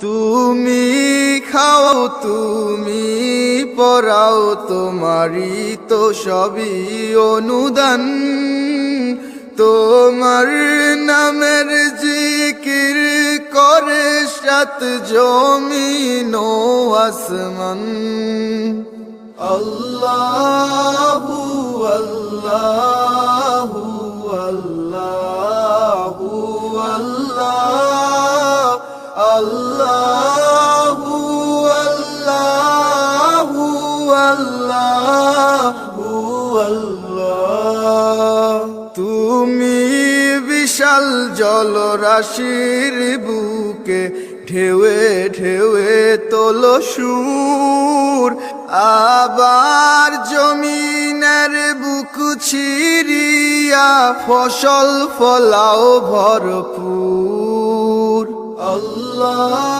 তুমি খাও তুমি পরাও, তোমারই তো সবই অনুদান। তোমার নামের জিকির করে সাত জমিন ও আসমান। আল্লাহু আল্লাহু আল্লাহু আল্লাহ, আল্লাহু আল্লাহু আল্লাহু আল্লাহ। তুমি বিশাল জলরাশির বুকে ঢেউয়ে ঢেউয়ে তোলো সুর, আবার জমিনের বুক ছিড়িয়া ফসল ফলাও ভরপুর। আল্লাহ।